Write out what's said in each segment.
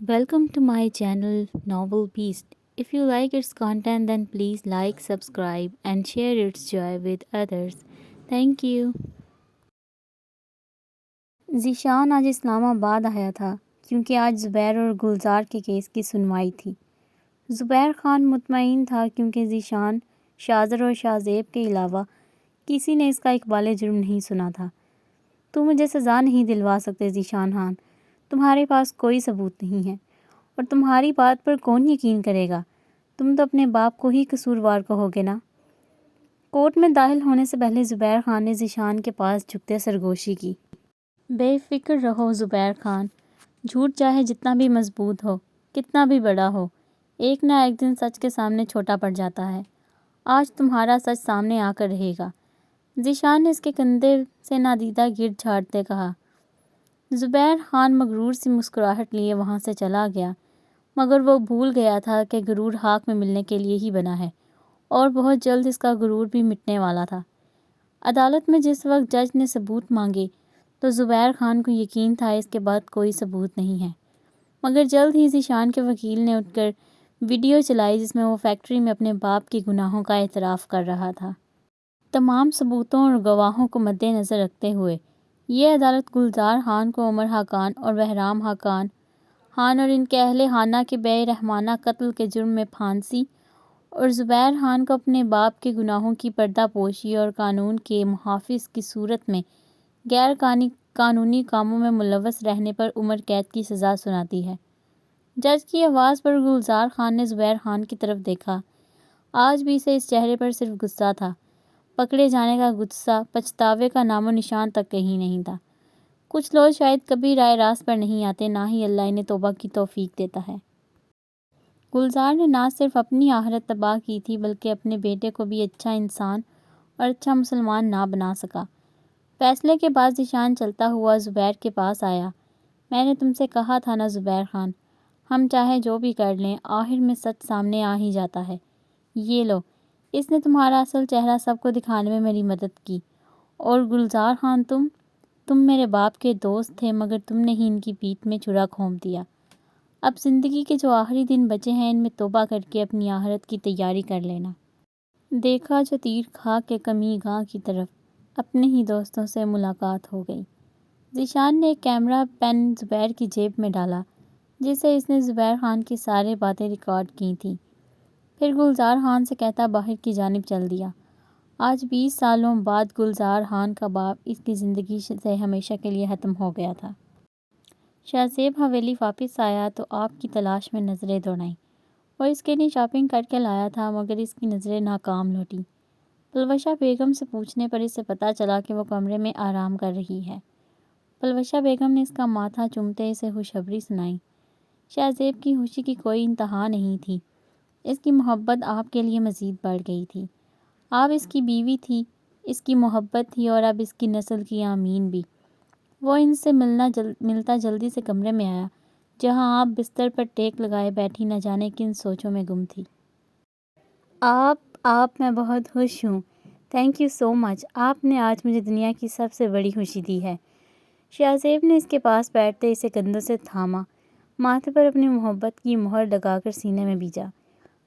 Welcome to my channel Novel Beast. If you like its content, then please like, subscribe, and share its joy with others. Thank you. Zeeshan آج اسلام آباد آیا تھا کیونکہ آج زبیر اور گلزار کے کیس کی سنوائی تھی۔ زبیر خان مطمئن تھا کیونکہ ذیشان، شاذر اور شاذیب کے علاوہ کسی نے اس کا اقبال جرم نہیں سنا تھا۔ تم مجھے سزا نہیں دلوا سکتے ذیشان خان، تمہارے پاس کوئی ثبوت نہیں ہے، اور تمہاری بات پر کون یقین کرے گا؟ تم تو اپنے باپ کو ہی قصوروار کہو گے نا۔ کورٹ میں داخل ہونے سے پہلے زبیر خان نے ذیشان کے پاس جھکتے سرگوشی کی۔ بے فکر رہو زبیر خان، جھوٹ چاہے جتنا بھی مضبوط ہو، کتنا بھی بڑا ہو، ایک نہ ایک دن سچ کے سامنے چھوٹا پڑ جاتا ہے۔ آج تمہارا سچ سامنے آ کر رہے گا، ذیشان نے اس کے کندھے سے نادیدہ گرد جھاڑتے کہا۔ زبیر خان مغرور سی مسکراہٹ لیے وہاں سے چلا گیا، مگر وہ بھول گیا تھا کہ غرور حق میں ملنے کے لیے ہی بنا ہے، اور بہت جلد اس کا غرور بھی مٹنے والا تھا۔ عدالت میں جس وقت جج نے ثبوت مانگے تو زبیر خان کو یقین تھا اس کے بعد کوئی ثبوت نہیں ہے، مگر جلد ہی ذیشان کے وکیل نے اٹھ کر ویڈیو چلائی جس میں وہ فیکٹری میں اپنے باپ کی گناہوں کا اعتراف کر رہا تھا۔ تمام ثبوتوں اور گواہوں کو مد نظر رکھتے ہوئے یہ عدالت گلزار خان کو عمر خاقان اور بہرام خان اور ان کے اہل خانہ کے بے رحمانہ قتل کے جرم میں پھانسی، اور زبیر خان کو اپنے باپ کے گناہوں کی پردہ پوشی اور قانون کے محافظ کی صورت میں غیر قانونی کاموں میں ملوث رہنے پر عمر قید کی سزا سناتی ہے۔ جج کی آواز پر گلزار خان نے زبیر خان کی طرف دیکھا۔ آج بھی اسے اس چہرے پر صرف غصہ تھا، پکڑے جانے کا غصہ، پچھتاوے کا نام و نشان تک کہیں نہیں تھا۔ کچھ لوگ شاید کبھی رائے راست پر نہیں آتے، نہ ہی اللہ انہیں توبہ کی توفیق دیتا ہے۔ گلزار نے نہ صرف اپنی آخرت تباہ کی تھی بلکہ اپنے بیٹے کو بھی اچھا انسان اور اچھا مسلمان نہ بنا سکا۔ فیصلے کے بعد ذیشان چلتا ہوا زبیر کے پاس آیا۔ میں نے تم سے کہا تھا نا زبیر خان، ہم چاہے جو بھی کر لیں آخر میں سچ سامنے آ ہی جاتا ہے۔ یہ لو، اس نے تمہارا اصل چہرہ سب کو دکھانے میں میری مدد کی۔ اور گلزار خان، تم میرے باپ کے دوست تھے مگر تم نے ہی ان کی پیٹھ میں چھرا گھونپ دیا۔ اب زندگی کے جو آخری دن بچے ہیں ان میں توبہ کر کے اپنی آخرت کی تیاری کر لینا۔ دیکھا جو تیر کھا کے کمی گاہ کی طرف، اپنے ہی دوستوں سے ملاقات ہو گئی۔ ذیشان نے ایک کیمرہ پین زبیر کی جیب میں ڈالا جس سے اس نے زبیر خان کی ساری باتیں ریکارڈ کی تھیں، پھر گلزار خان سے کہتا باہر کی جانب چل دیا۔ آج 20 سالوں بعد گلزار خان کا باپ اس کی زندگی سے ہمیشہ کے لیے ختم ہو گیا تھا۔ شاذیب حویلی واپس آیا تو آپ کی تلاش میں نظریں دوڑائیں۔ وہ اس کے لیے شاپنگ کر کے لایا تھا مگر اس کی نظریں ناکام لوٹیں۔ پلوشہ بیگم سے پوچھنے پر اسے پتہ چلا کہ وہ کمرے میں آرام کر رہی ہے۔ پلوشہ بیگم نے اس کا ماتھا چومتے اسے خوشخبری سنائی۔ شاذیب کی خوشی کی کوئی انتہا نہیں تھی۔ اس کی محبت آپ کے لیے مزید بڑھ گئی تھی۔ آپ اس کی بیوی تھی، اس کی محبت تھی اور اب اس کی نسل کی آمین بھی۔ وہ ان سے ملتا جلدی سے کمرے میں آیا جہاں آپ بستر پر ٹیک لگائے بیٹھی نہ جانے کن سوچوں میں گم تھی۔ آپ میں بہت خوش ہوں۔ تھینک یو سو مچ، آپ نے آج مجھے دنیا کی سب سے بڑی خوشی دی ہے۔ شاذیب نے اس کے پاس بیٹھتے اسے کندھوں سے تھاما، ماتھے پر اپنی محبت کی مہر لگا کر سینے میں بیجا۔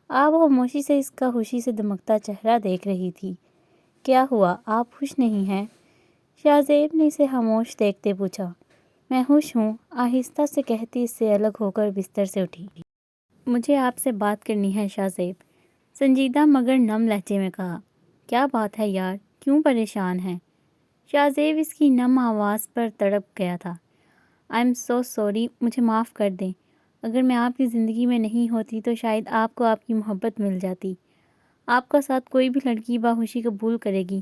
آپ خاموشی سے اس کا خوشی سے دمکتا چہرہ دیکھ رہی تھی۔ کیا ہوا، آپ خوش نہیں ہیں؟ شاذیب نے اسے خاموش دیکھتے پوچھا۔ میں خوش ہوں، آہستہ سے کہتی اس سے الگ ہو کر بستر سے اٹھی۔ مجھے آپ سے بات کرنی ہے شاذیب، سنجیدہ مگر نم لہجے میں کہا۔ کیا بات ہے یار، کیوں پریشان ہیں؟ شاذیب اس کی نم آواز پر تڑپ گیا تھا۔ آئی ایم سو سوری، مجھے معاف کر دیں۔ اگر میں آپ کی زندگی میں نہیں ہوتی تو شاید آپ کو آپ کی محبت مل جاتی۔ آپ کا ساتھ کوئی بھی لڑکی باخوشی قبول کرے گی،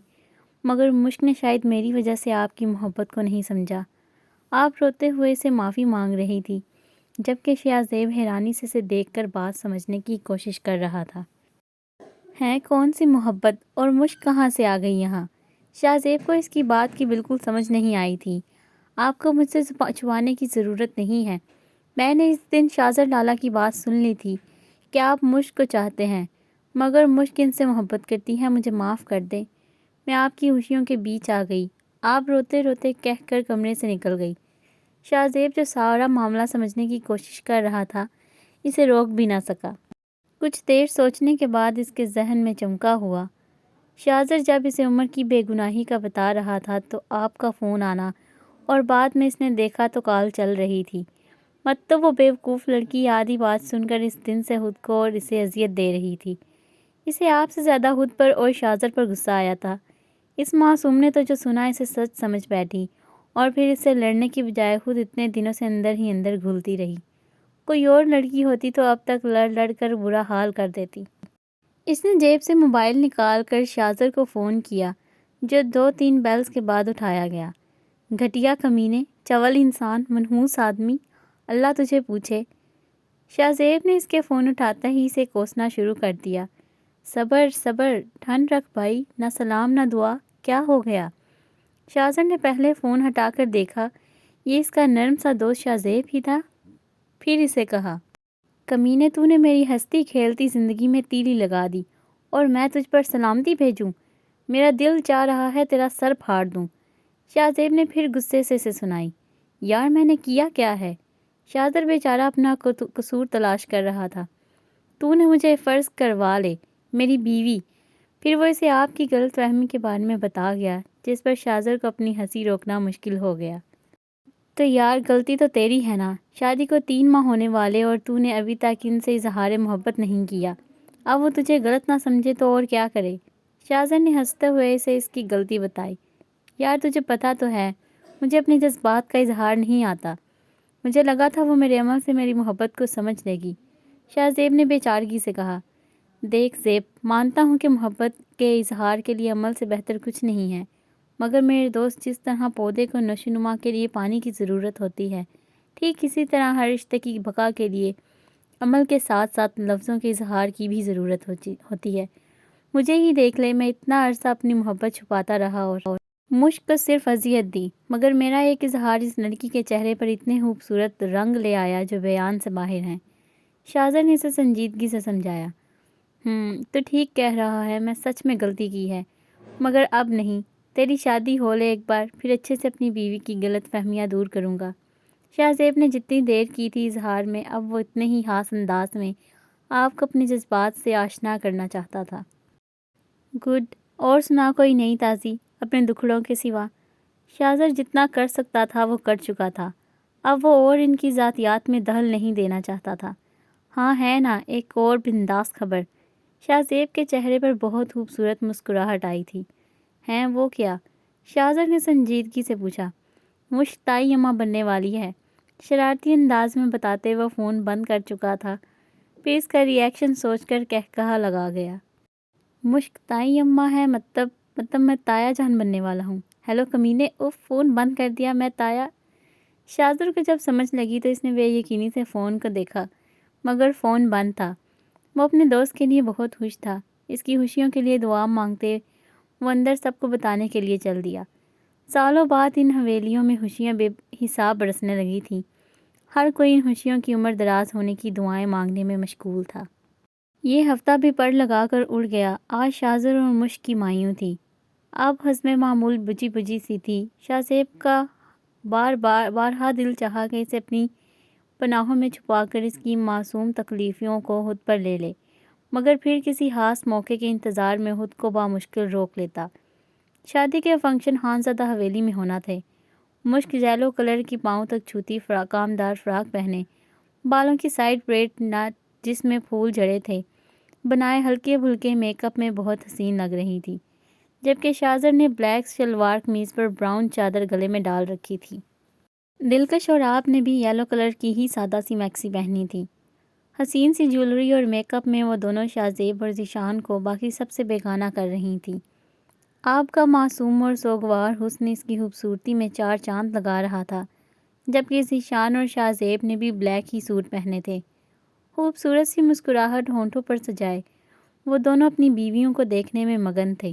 مگر مشک نے شاید میری وجہ سے آپ کی محبت کو نہیں سمجھا۔ آپ روتے ہوئے اسے معافی مانگ رہی تھی، جبکہ شاذیب حیرانی سے اسے دیکھ کر بات سمجھنے کی کوشش کر رہا تھا۔ ہے کون سی محبت، اور مشک کہاں سے آ گئی یہاں؟ شاذیب کو اس کی بات کی بالکل سمجھ نہیں آئی تھی۔ آپ کو مجھ سے چھپانے کی ضرورت نہیں ہے۔ میں نے اس دن شاذر لالا کی بات سن لی تھی کہ آپ مشک کو چاہتے ہیں، مگر مشک ان سے محبت کرتی ہے۔ مجھے معاف کر دیں، میں آپ کی خوشیوں کے بیچ آ گئی۔ آپ روتے روتے کہہ کر کمرے سے نکل گئی۔ شاہ زیب جو سارا معاملہ سمجھنے کی کوشش کر رہا تھا اسے روک بھی نہ سکا۔ کچھ دیر سوچنے کے بعد اس کے ذہن میں چمکا ہوا۔ شاہ جب اسے عمر کی بے گناہی کا بتا رہا تھا تو آپ کا فون آنا اور بعد میں اس نے دیکھا تو کال چل رہی تھی، مطلب وہ بیوقوف لڑکی آدھی بات سن کر اس دن سے خود کو اور اسے اذیت دے رہی تھی۔ اسے آپ سے زیادہ خود پر اور شاذر پر غصہ آیا تھا۔ اس معصوم نے تو جو سنا اسے سچ سمجھ بیٹھی اور پھر اس سے لڑنے کی بجائے خود اتنے دنوں سے اندر ہی اندر گھلتی رہی۔ کوئی اور لڑکی ہوتی تو اب تک لڑ لڑ کر برا حال کر دیتی۔ اس نے جیب سے موبائل نکال کر شاذر کو فون کیا جو 2-3 بیلز کے بعد اٹھایا گیا۔ گھٹیا کمینے، چول انسان، منحوس آدمی، اللہ تجھے پوچھے۔ شاہ زیب نے اس کے فون اٹھاتے ہی اسے کوسنا شروع کر دیا۔ صبر صبر، ٹھنڈ رکھ بھائی، نہ سلام نہ دعا، کیا ہو گیا؟ شاذر نے پہلے فون ہٹا کر دیکھا، یہ اس کا نرم سا دوست شاہ زیب ہی تھا۔ پھر اسے کہا، کمینے تو نے میری ہستی کھیلتی زندگی میں تیلی لگا دی اور میں تجھ پر سلامتی بھیجوں؟ میرا دل چاہ رہا ہے تیرا سر پھاڑ دوں۔ شاہ زیب نے پھر غصے سے اسے سنائی، یار میں نے کیا کیا ہے؟ شاذر بیچارہ اپنا قصور تلاش کر رہا تھا۔ تو نے مجھے فرض کروا لے، میری بیوی۔ پھر وہ اسے آپ کی غلط فہمی کے بارے میں بتا گیا جس پر شاذر کو اپنی ہنسی روکنا مشکل ہو گیا۔ تو یار غلطی تو تیری ہے نا، شادی کو 3 ماہ ہونے والے اور تو نے ابھی تک ان سے اظہار محبت نہیں کیا۔ اب وہ تجھے غلط نہ سمجھے تو اور کیا کرے؟ شاذر نے ہنستے ہوئے اسے اس کی غلطی بتائی۔ یار تجھے پتہ تو ہے مجھے اپنے جذبات کا اظہار نہیں آتا، مجھے لگا تھا وہ میرے عمل سے میری محبت کو سمجھ لے گی۔ شاہ زیب نے بے چارگی سے کہا، دیکھ زیب، مانتا ہوں کہ محبت کے اظہار کے لیے عمل سے بہتر کچھ نہیں ہے، مگر میرے دوست جس طرح پودے کو نشو و نما کے لیے پانی کی ضرورت ہوتی ہے، ٹھیک اسی طرح ہر رشتے کی بقا کے لیے عمل کے ساتھ ساتھ لفظوں کے اظہار کی بھی ضرورت ہوتی ہے۔ مجھے ہی دیکھ لے، میں اتنا عرصہ اپنی محبت چھپاتا رہا اور مشق کو صرف اذیت دی، مگر میرا ایک اظہار اس لڑکی کے چہرے پر اتنے خوبصورت رنگ لے آیا جو بیان سے باہر ہیں۔ شاذر نے اسے سنجیدگی سے سمجھایا، تو ٹھیک کہہ رہا ہے، میں سچ میں غلطی کی ہے، مگر اب نہیں۔ تیری شادی ہو لے ایک بار، پھر اچھے سے اپنی بیوی کی غلط فہمیاں دور کروں گا۔ شاہ زیب نے جتنی دیر کی تھی اظہار میں، اب وہ اتنے ہی خاص انداز میں آپ کو اپنے جذبات سے آشنا کرنا چاہتا تھا۔ گڈ، اور سنا کوئی نئی تازی اپنے دکھڑوں کے سوا؟ شاذر جتنا کر سکتا تھا وہ کر چکا تھا، اب وہ اور ان کی ذاتیات میں دخل نہیں دینا چاہتا تھا۔ ہاں ہے نا ایک اور بنداس خبر۔ شاہ زیب کے چہرے پر بہت خوبصورت مسکراہٹ آئی تھی۔ ہیں وہ کیا؟ شاذر نے سنجیدگی سے پوچھا۔ مشک تائی اماں بننے والی ہے، شرارتی انداز میں بتاتے وہ فون بند کر چکا تھا، پھر اس کا ری ایکشن سوچ کر کہا لگا گیا۔ مشک تائی اماں ہے، مطلب میں تایا جان بننے والا ہوں؟ ہیلو کمینے، اف فون بند کر دیا، میں تایا۔ شاذر کو جب سمجھ لگی تو اس نے بے یقینی سے فون کو دیکھا، مگر فون بند تھا۔ وہ اپنے دوست کے لیے بہت خوش تھا، اس کی خوشیوں کے لیے دعا مانگتے وہ اندر سب کو بتانے کے لیے چل دیا۔ سالوں بعد ان حویلیوں میں خوشیاں بے حساب برسنے لگی تھیں، ہر کوئی ان خوشیوں کی عمر دراز ہونے کی دعائیں مانگنے میں مشغول تھا۔ یہ ہفتہ بھی پڑ لگا کر اڑ گیا۔ آج شاذر اور مشک کی مایوں تھی، اب حسب معمول بجھی بجھی سی تھی۔ شاہ زیب کا بارہا دل چاہا کہ اسے اپنی پناہوں میں چھپا کر اس کی معصوم تکلیفوں کو خود پر لے لے، مگر پھر کسی خاص موقع کے انتظار میں خود کو بامشکل روک لیتا۔ شادی کے فنکشن خانزادہ حویلی میں ہونا تھے۔ مشک یلو کلر کی پاؤں تک چھوتی کامدار فراک پہنے، بالوں کی سائڈ بریڈ نٹ جس میں پھول جڑے تھے بنائے ہلکے پھلکے میک اپ میں بہت حسین لگ رہی تھی، جبکہ شاذر نے بلیک شلوار قمیض پر براؤن چادر گلے میں ڈال رکھی تھی۔ دلکش اور آپ نے بھی یلو کلر کی ہی سادہ سی میکسی پہنی تھی۔ حسین سی جیولری اور میک اپ میں وہ دونوں شاہ زیب اور ذیشان کو باقی سب سے بیگانہ کر رہی تھیں۔ آپ کا معصوم اور سوگوار حسن اس کی خوبصورتی میں 4 چاند لگا رہا تھا، جبکہ ذیشان اور شاہ زیب نے بھی بلیک ہی سوٹ پہنے تھے۔ خوبصورت سی مسکراہٹ ہونٹوں پر سجائے وہ دونوں اپنی بیویوں کو دیکھنے میں مگن تھے۔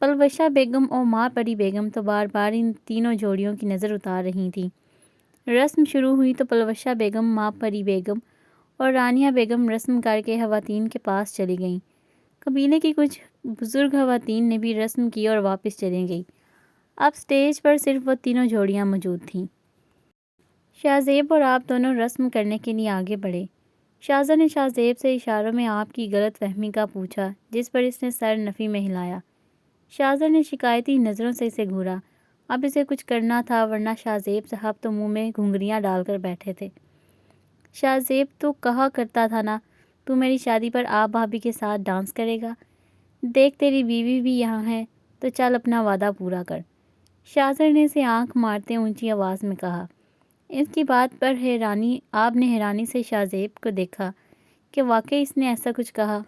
پلوشہ بیگم اور ماں پری بیگم تو بار بار ان تینوں جوڑیوں کی نظر اتار رہی تھیں۔ رسم شروع ہوئی تو پلوشہ بیگم، ماں پری بیگم اور رانیہ بیگم رسم کر کے خواتین کے پاس چلی گئیں۔ قبیلے کی کچھ بزرگ خواتین نے بھی رسم کی اور واپس چلی گئیں۔ اب سٹیج پر صرف وہ تینوں جوڑیاں موجود تھیں۔ شاہزیب اور آپ دونوں رسم کرنے کے لیے آگے بڑھے۔ شاہزر نے شاہزیب سے اشاروں میں آپ کی غلط فہمی کا پوچھا، جس پر اس نے سر نفی میں ہلایا۔ شاہزر نے شکایتی نظروں سے اسے گھورا۔ اب اسے کچھ کرنا تھا، ورنہ شاہزیب صاحب تو منہ میں گھنگریاں ڈال کر بیٹھے تھے۔ شاہزیب تو کہا کرتا تھا نا، تو میری شادی پر آپ بھابھی کے ساتھ ڈانس کرے گا۔ دیکھ تیری بیوی بھی یہاں ہے، تو چل اپنا وعدہ پورا کر۔ شاہزر نے اسے آنکھ مارتے اونچی آواز میں کہا۔ اس کی بات پر آپ نے حیرانی سے شاہزیب کو دیکھا کہ واقعی اس نے ایسا کچھ کہا۔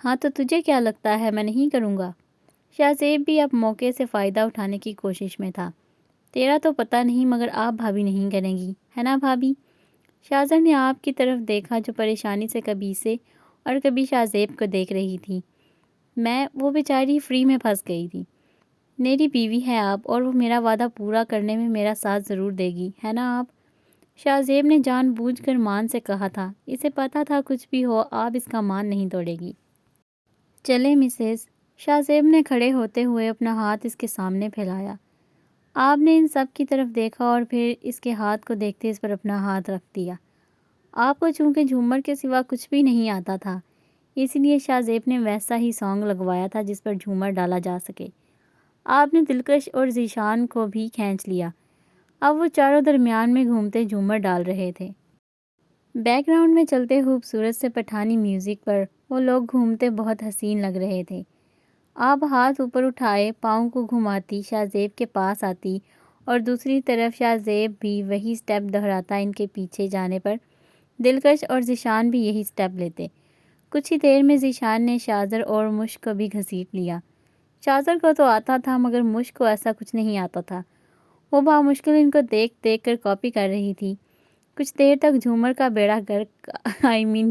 ہاں تو تجھے کیا لگتا ہے میں نہیں کروں گا؟ شاہزیب بھی اب موقع سے فائدہ اٹھانے کی کوشش میں تھا۔ تیرا تو پتہ نہیں، مگر آپ بھابھی نہیں کریں گی، ہے نا بھابھی؟ شاہزر نے آپ کی طرف دیکھا جو پریشانی سے کبھی اسے اور کبھی شاہزیب کو دیکھ رہی تھی۔ وہ بیچاری فری میں پھنس گئی تھی۔ میری بیوی ہے آپ، اور وہ میرا وعدہ پورا کرنے میں میرا ساتھ ضرور دے گی، ہے نا آپ؟ شاہزیب نے جان بوجھ کر مان سے کہا تھا۔ اسے پتا تھا کچھ بھی ہو آپ اس کا مان نہیں توڑے گی۔ چلے مسز، شاہزیب نے کھڑے ہوتے ہوئے اپنا ہاتھ اس کے سامنے پھیلایا۔ آپ نے ان سب کی طرف دیکھا اور پھر اس کے ہاتھ کو دیکھتے اس پر اپنا ہاتھ رکھ دیا۔ آپ کو چونکہ جھومر کے سوا کچھ بھی نہیں آتا تھا، اس لیے شاہزیب نے ویسا ہی سانگ لگوایا تھا جس پر جھومر ڈالا جا سکے۔ آپ نے دلکش اور ذیشان کو بھی کھینچ لیا۔ اب وہ چاروں درمیان میں گھومتے جھومر ڈال رہے تھے۔ بیک گراؤنڈ میں چلتے خوبصورت سے پٹھانی میوزک پر وہ لوگ گھومتے بہت حسین لگ رہے تھے۔ آپ ہاتھ اوپر اٹھائے پاؤں کو گھماتی شاہزیب کے پاس آتی اور دوسری طرف شاہزیب بھی وہی سٹیپ دہراتا۔ ان کے پیچھے جانے پر دلکش اور ذیشان بھی یہی سٹیپ لیتے۔ کچھ ہی دیر میں ذیشان نے شاہزر اور مشک کو بھی گھسیٹ لیا۔ شاہزر کو تو آتا تھا، مگر مشک کو ایسا کچھ نہیں آتا تھا۔ وہ بامشکل ان کو دیکھ کر کاپی کر رہی تھی۔ کچھ دیر تک جھومر کا بیڑا گرک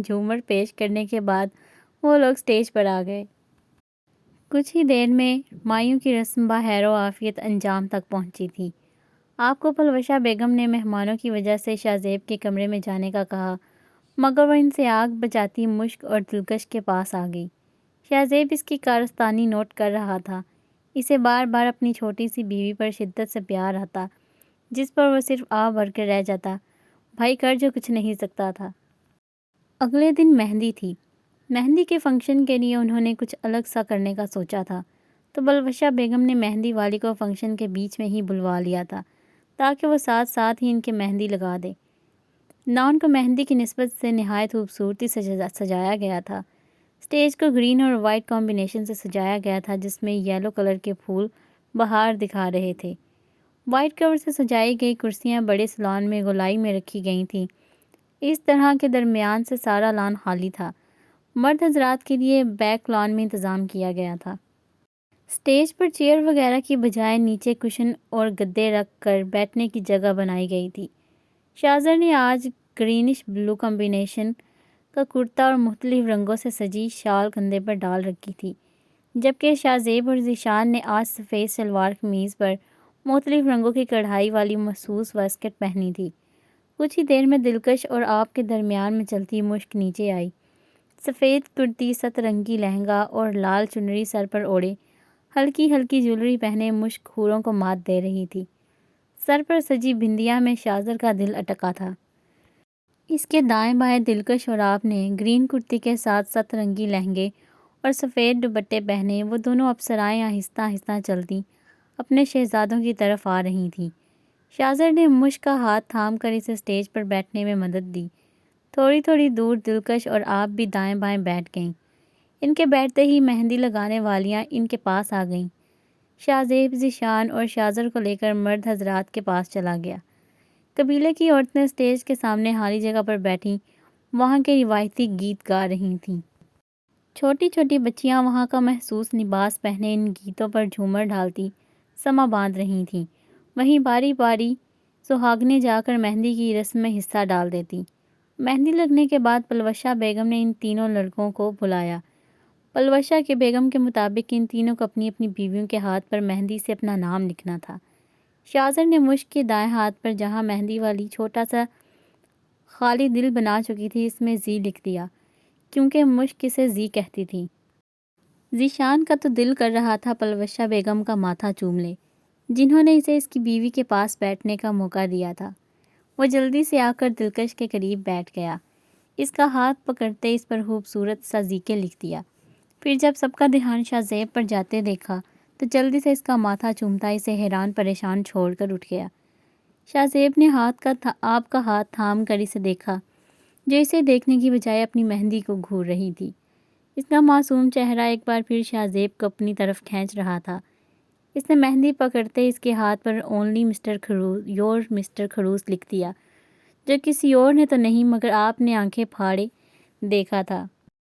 جھومر پیش کرنے کے بعد وہ لوگ سٹیج پر آ گئے۔ کچھ ہی دیر میں مایوں کی رسم بخیر و عافیت انجام تک پہنچی تھی۔ آپ کو پلوشہ بیگم نے مہمانوں کی وجہ سے شاہزیب کے کمرے میں جانے کا کہا، مگر وہ ان سے آگ بجاتی مشک اور دلکش کے پاس آ گئی۔ شاہزیب اس کی کارستانی نوٹ کر رہا تھا۔ اسے بار بار اپنی چھوٹی سی بیوی پر شدت سے پیار آتا، جس پر وہ صرف آہ بھر کے رہ جاتا۔ بھائی کر جو کچھ نہیں سکتا تھا۔ اگلے دن مہندی تھی۔ مہندی کے فنکشن کے لیے انہوں نے کچھ الگ سا کرنے کا سوچا تھا، تو پلوشہ بیگم نے مہندی والی کو فنکشن کے بیچ میں ہی بلوا لیا تھا تاکہ وہ ساتھ ساتھ ہی ان کے مہندی لگا دے۔ لان کو مہندی کی نسبت سے نہایت خوبصورتی سے سجایا گیا تھا۔ سٹیج کو گرین اور وائٹ کمبینیشن سے سجایا گیا تھا، جس میں یلو کلر کے پھول بہار دکھا رہے تھے۔ وائٹ کور سے سجائی گئی کرسیاں بڑے سالن میں گولائی میں رکھی گئی تھیں۔ اس طرح کے درمیان سے سارا لان خالی تھا۔ مرد حضرات کے لیے بیک لان میں انتظام کیا گیا تھا۔ سٹیج پر چیئر وغیرہ کی بجائے نیچے کشن اور گدے رکھ کر بیٹھنے کی جگہ بنائی گئی تھی۔ شاہزر نے آج گرینش بلو کمبینیشن کا کرتا اور مختلف رنگوں سے سجی شال کندھے پر ڈال رکھی تھی، جبکہ شاہزیب اور ذیشان نے آج سفید شلوار قمیض پر مختلف رنگوں کی کڑھائی والی مخصوص واسکٹ پہنی تھی۔ کچھ ہی دیر میں دلکش اور آپ کے درمیان میں چلتی مشک نیچے آئی۔ سفید کرتی، ست رنگی لہنگا اور لال چنری سر پر اوڑھے، ہلکی ہلکی جولری پہنے مشک حوروں کو مات دے رہی تھی۔ سر پر سجی بندیاں میں شاہزر کا دل اٹکا تھا۔ اس کے دائیں بائیں دلکش اور آپ نے گرین کرتی کے ساتھ ست رنگی لہنگے اور سفید دوپٹے پہنے۔ وہ دونوں اپسرائیں آہستہ آہستہ چلتی اپنے شہزادوں کی طرف آ رہی تھیں۔ شاہزر نے مشک کا ہاتھ تھام کر اسے سٹیج پر بیٹھنے میں مدد دی۔ تھوڑی تھوڑی دور دلکش اور آپ بھی دائیں بائیں بیٹھ گئیں۔ ان کے بیٹھتے ہی مہندی لگانے والیاں ان کے پاس آ گئیں۔ شاہزیب ذیشان اور شاہزر کو لے کر مرد حضرات کے پاس چلا گیا۔ قبیلے کی عورتیں سٹیج کے سامنے خالی جگہ پر بیٹھیں وہاں کے روایتی گیت گا رہی تھیں۔ چھوٹی چھوٹی بچیاں وہاں کا مخصوص لباس پہنے ان گیتوں پر جھومر ڈالتی سما باندھ رہی تھیں۔ وہیں باری باری سہاگنیں جا کر مہندی کی رسم میں حصہ ڈال دیتی۔ مہندی لگنے کے بعد پلوشہ بیگم نے ان تینوں لڑکوں کو بلایا۔ پلوشہ کے بیگم کے مطابق ان تینوں کو اپنی اپنی بیویوں کے ہاتھ پر مہندی سے اپنا نام لکھنا تھا۔ شاہزر نے مشک کے دائیں ہاتھ پر جہاں مہندی والی چھوٹا سا خالی دل بنا چکی تھی اس میں زی لکھ دیا، کیونکہ مشک اسے زی کہتی تھی۔ ذیشان کا تو دل کر رہا تھا پلوشہ بیگم کا ماتھا چوم لے، جنہوں نے اسے اس کی بیوی کے پاس بیٹھنے کا موقع دیا تھا۔ وہ جلدی سے آ کر دلکش کے قریب بیٹھ گیا۔ اس کا ہاتھ پکڑتے اس پر خوبصورت سا ذکر لکھ دیا۔ پھر جب سب کا دھیان شاہ زیب پر جاتے دیکھا تو جلدی سے اس کا ماتھا چومتا اسے حیران پریشان چھوڑ کر اٹھ گیا۔ شاہ زیب نے آپ کا ہاتھ تھام کر اسے دیکھا، جو اسے دیکھنے کی بجائے اپنی مہندی کو گھور رہی تھی۔ اس کا معصوم چہرہ ایک بار پھر شاہ زیب کو اپنی طرف کھینچ رہا تھا۔ اس نے مہندی پکڑتے اس کے ہاتھ پر اونلی مسٹر خروس لکھ دیا، جو کسی اور نے تو نہیں مگر آپ نے آنکھیں پھاڑے دیکھا تھا۔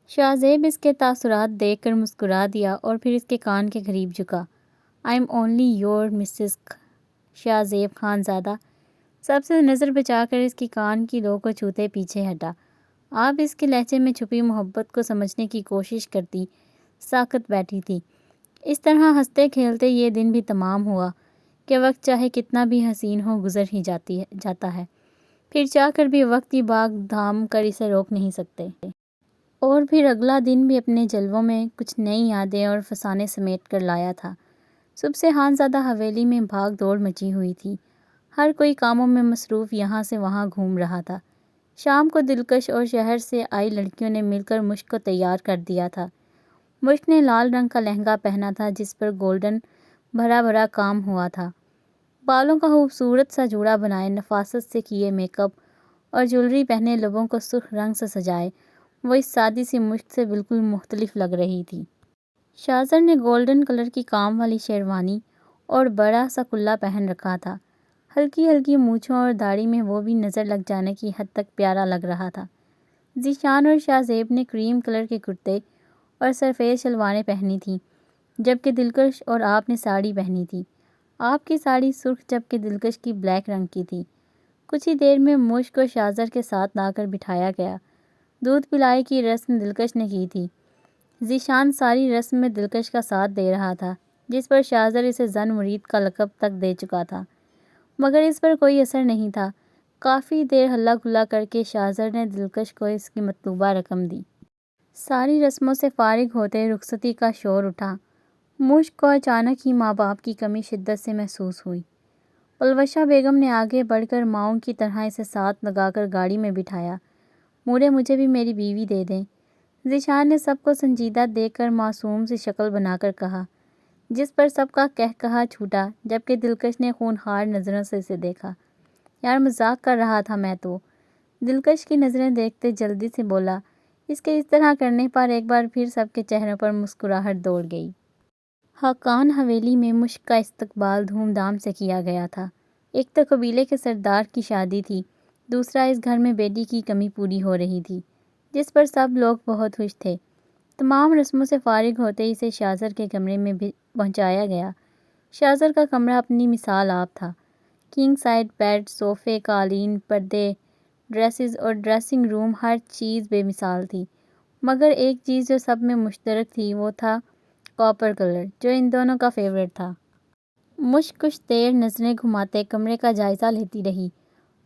شاہ زیب اس کے تاثرات دیکھ کر مسکرا دیا اور پھر اس کے کان کے قریب جھکا۔ I am only your Mrs Shahzeb Khan زادہ۔ سب سے نظر بچا کر اس کی کان کی لو کو چھوتے پیچھے ہٹا۔ آپ اس کے لہجے میں چھپی محبت کو سمجھنے کی کوشش کرتی ساکت بیٹھی تھی۔ اس طرح ہنستے کھیلتے یہ دن بھی تمام ہوا کہ وقت چاہے کتنا بھی حسین ہو گزر ہی جاتا ہے، پھر چاہ کر بھی وقت کی بھاگ دھام کر اسے روک نہیں سکتے۔ اور پھر اگلا دن بھی اپنے جلووں میں کچھ نئی یادیں اور فسانے سمیٹ کر لایا تھا۔ صبح سے خانزادہ حویلی میں بھاگ دوڑ مچی ہوئی تھی۔ ہر کوئی کاموں میں مصروف یہاں سے وہاں گھوم رہا تھا۔ شام کو دلکش اور شہر سے آئی لڑکیوں نے مل کر مشک کو تیار کر دیا تھا۔ مشک نے لال رنگ کا لہنگا پہنا تھا جس پر گولڈن بھرا کام ہوا تھا۔ بالوں کا خوبصورت سا جوڑا بنائے، نفاست سے کیے میک اپ اور جولری پہنے، لبوں کو سرخ رنگ سے سجائے، وہ اس سادی سی مشک سے بالکل مختلف لگ رہی تھی۔ شاہزر نے گولڈن کلر کی کام والی شیروانی اور بڑا سا کلا پہن رکھا تھا۔ ہلکی مونچھوں اور داڑھی میں وہ بھی نظر لگ جانے کی حد تک پیارا لگ رہا تھا۔ ذیشان اور شاہ زیب نے کریم کلر کے کرتے اور سرفیز شلواریں پہنی تھیں، جبکہ دلکش اور آپ نے ساڑی پہنی تھی۔ آپ کی ساڑی سرخ جبکہ دلکش کی بلیک رنگ کی تھی۔ کچھ ہی دیر میں مشک کو شاہزر کے ساتھ لا کر بٹھایا گیا۔ دودھ پلائی کی رسم دلکش نے کی تھی۔ ذیشان ساری رسم میں دلکش کا ساتھ دے رہا تھا، جس پر شاہزر اسے زن مرید کا لقب تک دے چکا تھا، مگر اس پر کوئی اثر نہیں تھا۔ کافی دیر ہلا گلا کر کے شاہزر نے دلکش کو اس کی مطلوبہ رقم دی۔ ساری رسموں سے فارغ ہوتے رخصتی کا شور اٹھا۔ مشک کو اچانک ہی ماں باپ کی کمی شدت سے محسوس ہوئی۔ پلوشہ بیگم نے آگے بڑھ کر ماؤں کی طرح اسے ساتھ لگا کر گاڑی میں بٹھایا۔ موڑے مجھے بھی میری بیوی دے دیں۔ ذیشان نے سب کو سنجیدہ دیکھ کر معصوم سی شکل بنا کر کہا، جس پر سب کا قہقہا چھوٹا، جبکہ دلکش نے خونخوار نظروں سے اسے دیکھا۔ یار مذاق کر رہا تھا میں تو۔ دلکش کی نظریں دیکھتے جلدی سے بولا۔ اس کے اس طرح کرنے پر ایک بار پھر سب کے چہروں پر مسکراہٹ دوڑ گئی۔ خاقان حویلی میں مشک کا استقبال دھوم دھام سے کیا گیا تھا۔ ایک تو قبیلے کے سردار کی شادی تھی، دوسرا اس گھر میں بیٹی کی کمی پوری ہو رہی تھی، جس پر سب لوگ بہت خوش تھے۔ تمام رسموں سے فارغ ہوتے اسے شاہزر کے کمرے میں پہنچایا گیا۔ شاہزر کا کمرہ اپنی مثال آپ تھا۔ کنگ سائز بیڈ، صوفے، قالین، پردے، ڈریسز اور ڈریسنگ روم، ہر چیز بے مثال تھی، مگر ایک چیز جو سب میں مشترک تھی وہ تھا کاپر کلر، جو ان دونوں کا فیورٹ تھا۔ مشک کچھ دیر نظریں گھماتے کمرے کا جائزہ لیتی رہی،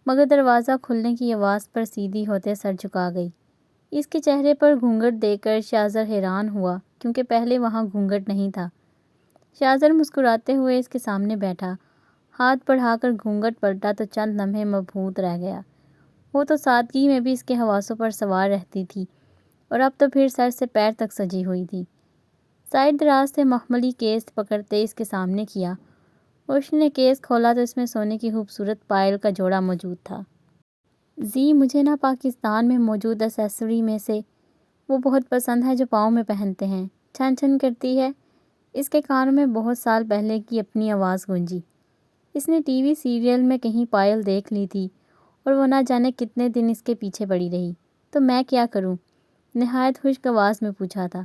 مگر دروازہ کھلنے کی آواز پر سیدھی ہوتے سر جھکا گئی۔ اس کے چہرے پر گھونگھٹ دیکھ کر شاہزر حیران ہوا، کیونکہ پہلے وہاں گھونگھٹ نہیں تھا۔ شاہزر مسکراتے ہوئے اس کے سامنے بیٹھا، ہاتھ بڑھا کر گھونگھٹ پلٹا تو چند لمحے مبہوت رہ گیا۔ وہ تو سادگی میں بھی اس کے حواسوں پر سوار رہتی تھی، اور اب تو پھر سر سے پیر تک سجی ہوئی تھی۔ سائڈ دراز سے مخملی کیس پکڑتے اس کے سامنے کیا۔ اس نے کیس کھولا تو اس میں سونے کی خوبصورت پائل کا جوڑا موجود تھا۔ مجھے نا پاکستان میں موجود ایسیسری میں سے وہ بہت پسند ہے جو پاؤں میں پہنتے ہیں، چھن چھن کرتی ہے۔ اس کے کانوں میں بہت سال پہلے کی اپنی آواز گونجی۔ اس نے ٹی وی سیریل میں کہیں پائل دیکھ لی تھی اور وہ نہ جانے کتنے دن اس کے پیچھے پڑی رہی۔ تو میں کیا کروں؟ نہایت خشک آواز میں پوچھا تھا۔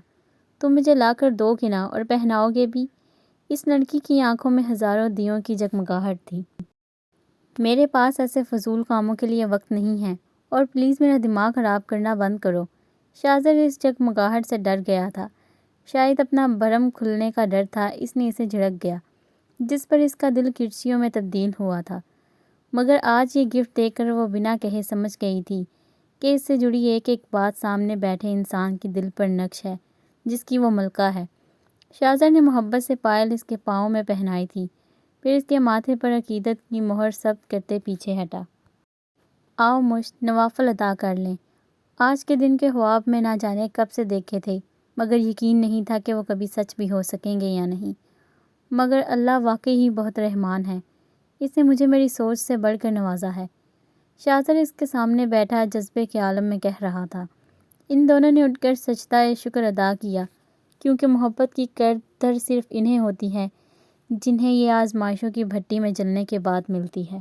تم مجھے لا کر دو گے نا، اور پہناؤ گے بھی؟ اس لڑکی کی آنکھوں میں ہزاروں دیوں کی جگمگاہٹ تھی۔ میرے پاس ایسے فضول کاموں کے لیے وقت نہیں ہے، اور پلیز میرا دماغ خراب کرنا بند کرو۔ شاہزر اس جگمگاہٹ سے ڈر گیا تھا۔ شاید اپنا بھرم کھلنے کا ڈر تھا، اس نے اسے جھڑک گیا، جس پر اس کا دل کرچیوں میں تبدیل ہوا تھا۔ مگر آج یہ گفٹ دیکھ کر وہ بنا کہے سمجھ گئی تھی کہ اس سے جڑی ایک ایک بات سامنے بیٹھے انسان کی دل پر نقش ہے، جس کی وہ ملکہ ہے۔ شاہزر نے محبت سے پائل اس کے پاؤں میں پہنائی تھی، پھر اس کے ماتھے پر عقیدت کی مہر ثبت کرتے پیچھے ہٹا۔ آؤ مشت نوافل ادا کر لیں۔ آج کے دن کے خواب میں نہ جانے کب سے دیکھے تھے، مگر یقین نہیں تھا کہ وہ کبھی سچ بھی ہو سکیں گے یا نہیں۔ مگر اللہ واقعی ہی بہت رحمان ہے، اس نے مجھے میری سوچ سے بڑھ کر نوازا ہے۔ شاذر اس کے سامنے بیٹھا جذبے کے عالم میں کہہ رہا تھا۔ ان دونوں نے اٹھ کر سجدہ شکر ادا کیا، کیونکہ محبت کی قدر صرف انہیں ہوتی ہے جنہیں یہ آزمائشوں کی بھٹی میں جلنے کے بعد ملتی ہے۔